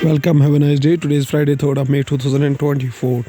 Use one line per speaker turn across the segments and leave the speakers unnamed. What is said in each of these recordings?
Welcome, have a nice day. Today is Friday, 3rd of May 2024.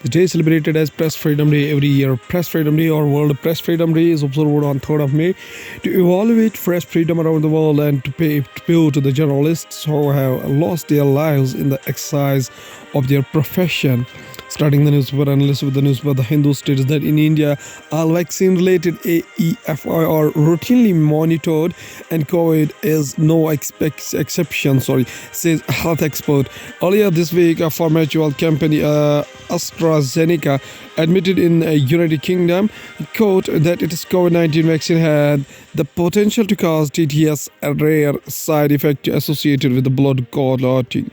The day is celebrated as Press Freedom Day every year. Press Freedom Day or World Press Freedom Day is observed on 3rd of May to evaluate press freedom around the world and to pay tribute to the journalists who have lost their lives in the exercise of their profession. Starting the newspaper analyst with the newspaper The Hindu states that in India, all vaccine-related AEFI are routinely monitored and COVID is no exception, says health expert. Earlier this week, a pharmaceutical company, AstraZeneca, admitted in the United Kingdom, quote, that its COVID-19 vaccine had the potential to cause TTS, a rare side effect associated with the blood clotting.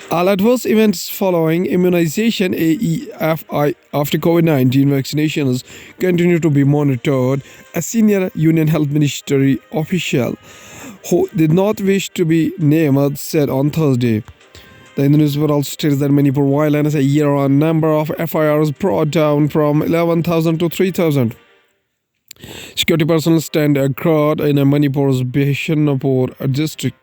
All adverse events following immunization AEFI after COVID-19 vaccinations continue to be monitored, a senior Union Health Ministry official who did not wish to be named said on Thursday. The Hindu newspaper also states that Manipur violence a year-on number of FIRs brought down from 11,000 to 3,000. Security personnel stand guard in Manipur's Bishanapur district.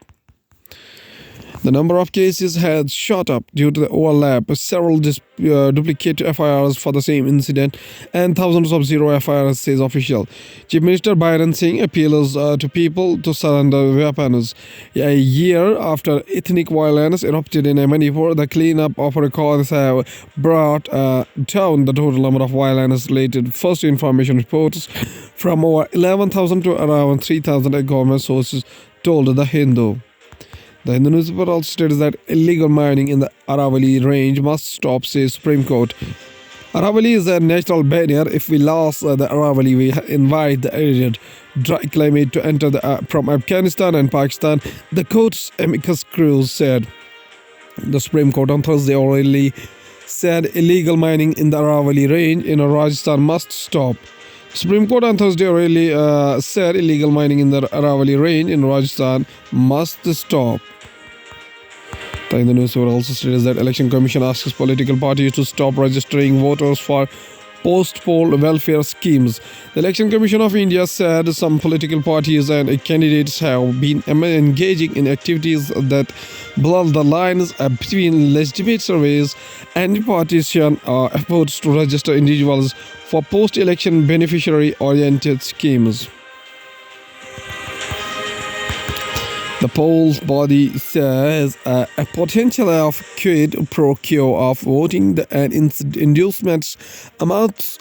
The number of cases had shot up due to the overlap of several duplicate FIRs for the same incident and thousands of zero FIRs, says official. Chief Minister Byron Singh appeals to people to surrender weapons. A year after ethnic violence erupted in Manipur, the cleanup of records have brought down the total number of violence-related first information reports from over 11,000 to around 3,000, government sources told The Hindu. The Hindu newspaper also states that illegal mining in the Aravalli range must stop, says Supreme Court. Aravalli is a natural barrier. If we lost the Aravalli, we invite the arid, dry climate to enter from Afghanistan and Pakistan, the court's amicus curiae said. The Supreme Court on Thursday already said illegal mining in the Aravalli range in Rajasthan must stop. Supreme Court on Thursday already said illegal mining in the Aravalli range in Rajasthan must stop. The newspaper also states that Election Commission asks political parties to stop registering voters for post-poll welfare schemes. The Election Commission of India said some political parties and candidates have been engaging in activities that blur the lines between legitimate surveys and partisan efforts to register individuals for post-election beneficiary-oriented schemes. The polls body says a potential of quid pro quo of voting and inducements amounts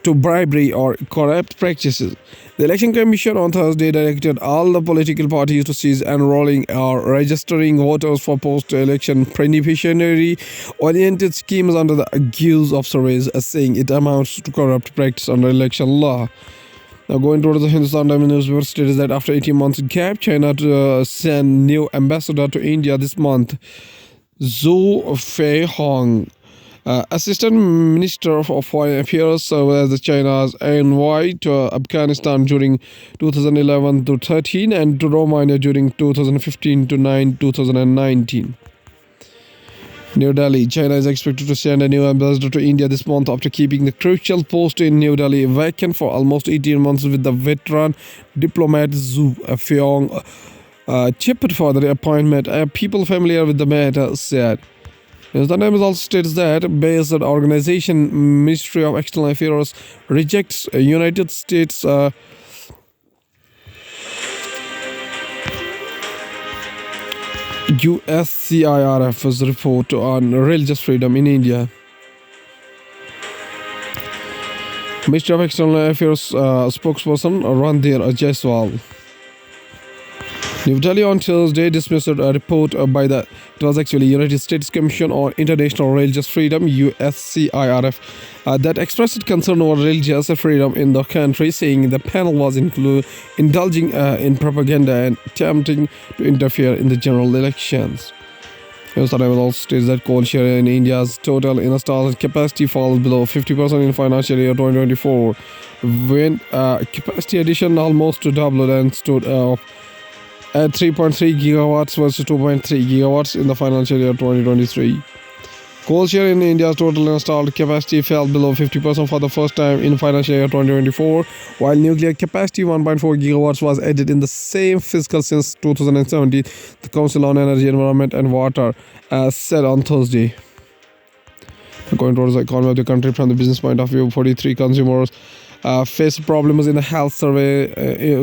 to bribery or corrupt practices. The Election Commission on Thursday directed all the political parties to cease enrolling or registering voters for post-election beneficiary-oriented schemes under the guise of surveys, saying it amounts to corrupt practice under election law. Now, going towards the Hindustan Times newspaper states that after 18 months gap, China to send new ambassador to India this month. Zhou Fei Hong, Assistant Minister for Foreign Affairs, served as China's envoy to Afghanistan during 2011 to 13 and to Romania during 2015 to 2019. New Delhi. China is expected to send a new ambassador to India this month after keeping the crucial post in New Delhi vacant for almost 18 months, with the veteran diplomat Zhu Feihong chipped for the appointment. People familiar with the matter said. The Times also states that based organization Ministry of External Affairs rejects United States USCIRF's report on religious freedom in India. Ministry of External Affairs spokesperson Randhir Jaiswal. New Delhi on Thursday dismissed a report by it was actually United States Commission on International Religious Freedom (USCIRF) that expressed concern over religious freedom in the country, saying the panel was indulging in propaganda and attempting to interfere in the general elections. The Times also states that coal share in India's total installed capacity falls below 50% in financial year 2024, when capacity addition almost doubled and stood at 3.3 gigawatts versus 2.3 gigawatts in the financial year 2023. Coal share in India's total installed capacity fell below 50% for the first time in financial year 2024, while nuclear capacity 1.4 gigawatts was added in the same fiscal since 2017, the Council on Energy, Environment and Water said on Thursday. Going towards the economy of the country from the business point of view, 43 consumers face problems in a health survey,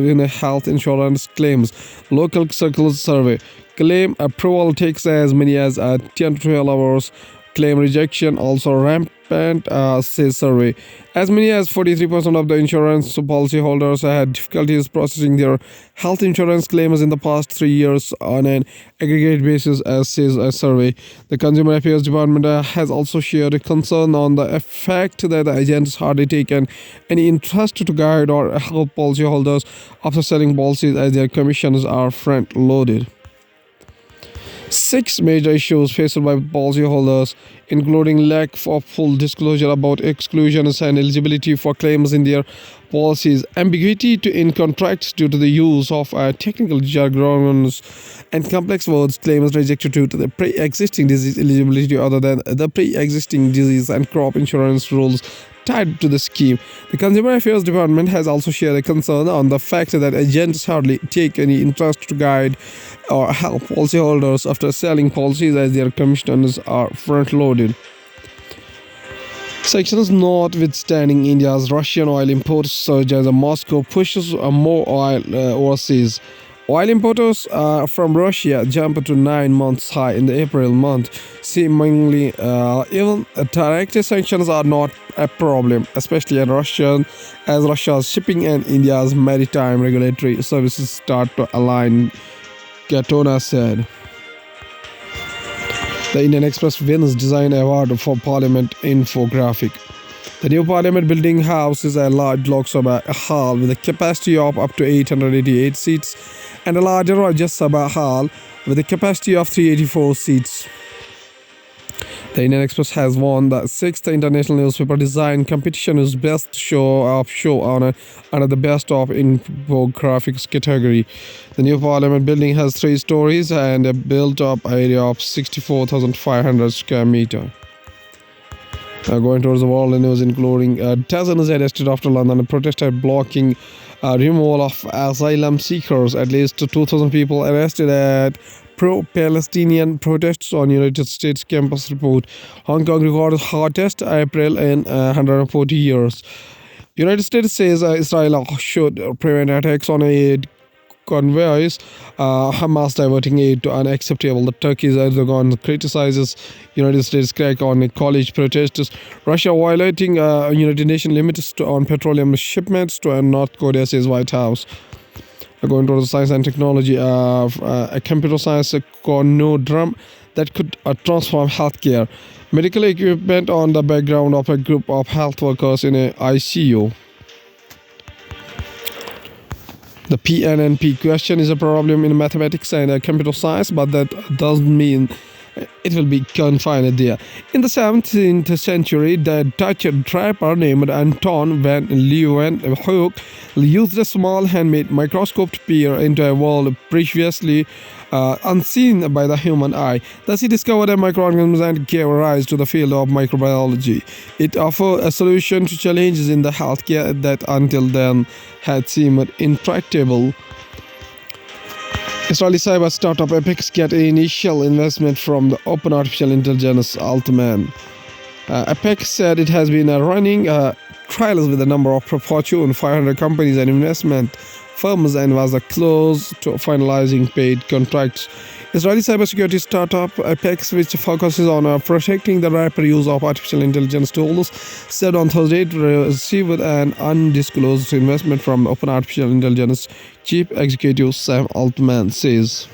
in a health insurance claims. Local circles survey claim approval takes as many as 10 to 12 hours. Claim rejection also rampant, says survey. As many as 43% of the insurance policyholders had difficulties processing their health insurance claims in the past 3 years on an aggregate basis, as says a survey. The Consumer Affairs Department has also shared a concern on the fact that the agents hardly take any interest to guide or help policyholders after selling policies, as their commissions are front-loaded. 6 major issues faced by policyholders, including lack of full disclosure about exclusions and eligibility for claims in their policies, ambiguity in contracts due to the use of technical jargons and complex words, claims rejected due to the pre-existing disease eligibility other than the pre-existing disease and crop insurance rules tied to the scheme. The Consumer Affairs Department has also shared a concern on the fact that agents hardly take any interest to guide or help policyholders after selling policies, as their commissions are front-loaded. Sanctions notwithstanding, India's Russian oil imports surge as Moscow pushes more oil overseas. Oil importers from Russia jumped to 9 months high in the April month. Seemingly, even direct sanctions are not a problem, especially in Russia, as Russia's shipping and India's maritime regulatory services start to align, Gatona said. The Indian Express wins Design Award for Parliament infographic. The new Parliament building houses a large Lok Sabha hall with a capacity of up to 888 seats and a larger Rajya Sabha hall with a capacity of 384 seats. The Indian Express has won the 6th International Newspaper Design Competition's Best Show under the Best of Infographics category. The new Parliament building has 3 stories and a built-up area of 64,500 square meters. Going towards the world news, including dozens arrested after London protested blocking removal of asylum seekers. At least 2,000 people arrested at pro-Palestinian protests on United States campus report. Hong Kong records hottest April in 140 years. United States says Israel should prevent attacks on aid convoys, Hamas diverting aid to unacceptable. The Turkey's Erdogan criticizes United States crack on college protesters. Russia violating United Nations limits on petroleum shipments to North Korea, says White House. Going to the science and technology, a computer science conundrum that could transform healthcare. Medical equipment on the background of a group of health workers in a ICU. The PNNP question is a problem in mathematics and computer science, but that doesn't mean it will be confined there. In the 17th century, the Dutch trapper named Anton van Leeuwenhoek used a small handmade microscope to peer into a world previously unseen by the human eye. Thus, he discovered microorganisms and gave rise to the field of microbiology. It offered a solution to challenges in the healthcare that until then had seemed intractable. Israeli cyber startup Apex get initial investment from the Open Artificial Intelligence Altman. Apex said it has been running trials with a number of Fortune 500 companies and investment firms and was close to finalizing paid contracts. Israeli cybersecurity startup Apex, which focuses on protecting the rapid use of artificial intelligence tools, said on Thursday it received an undisclosed investment from Open Artificial Intelligence Chief Executive Sam Altman says.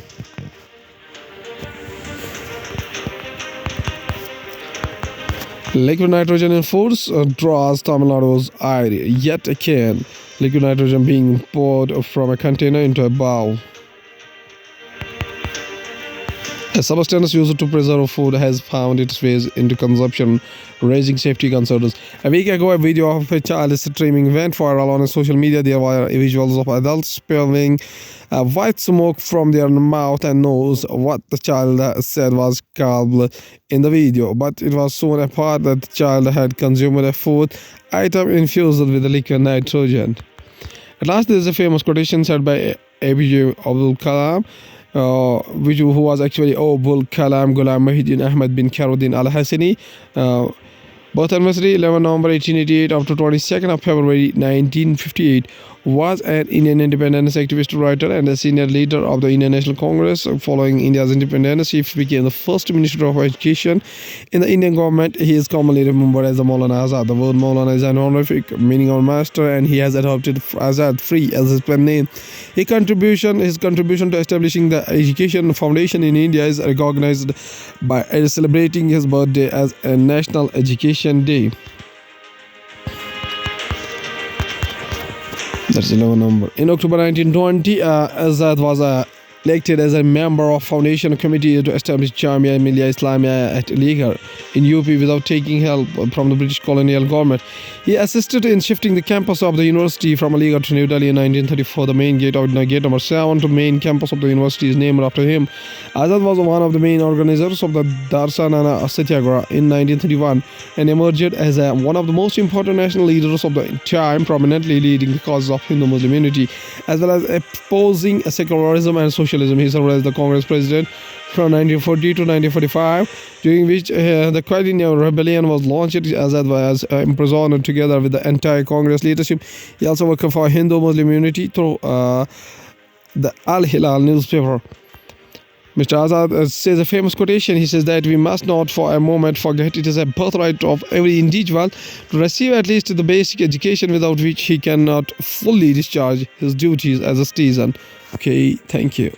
Liquid nitrogen in foods draws Tamil Nadu's ire yet again. Liquid nitrogen being poured from a container into a bowl. A substance used to preserve food has found its ways into consumption, raising safety concerns. A week ago, a video of a child streaming went viral on social media. There were visuals of adults spewing white smoke from their mouth and nose. What the child said was garbled in the video, but it was soon apparent that the child had consumed a food item infused with liquid nitrogen. At last, there is a famous quotation said by APJ Abdul Kalam, who was actually Abul Kalam Ghulam Muhyiddin Ahmed bin Khairuddin Al Hassani. Birth anniversary 11 November 1888 up to 22nd of February 1958. Was an Indian independence activist, writer, and a senior leader of the Indian National Congress. Following India's independence, he became the first Minister of Education in the Indian government. He is commonly remembered as the Maulana Azad. The word Maulana is an honorific meaning of master, and he has adopted Azad Free as his pen name. His contribution to establishing the education foundation in India is recognized by celebrating his birthday as a National Education Day. That's 11 number. In October 1920, Azad was elected as a member of Foundation Committee to establish Jamia Millia Islamia at Aligarh in UP without taking help from the British colonial government. He assisted in shifting the campus of the university from Aligarh to New Delhi in 1934. The main gate number 7 to main campus of the university is named after him. Azad was one of the main organizers of the Darsanana Satyagraha in 1931 and emerged as one of the most important national leaders of the time, prominently leading the cause of Hindu-Muslim unity, as well as opposing secularism and socialism. He served as the Congress president from 1940 to 1945, during which the Quadrennial Rebellion was launched. Azad was imprisoned together with the entire Congress leadership. He also worked for Hindu-Muslim unity through the Al-Hilal newspaper. Mr. Azad says a famous quotation. He says that we must not for a moment forget it is a birthright of every individual to receive at least the basic education, without which he cannot fully discharge his duties as a citizen. Okay, thank you.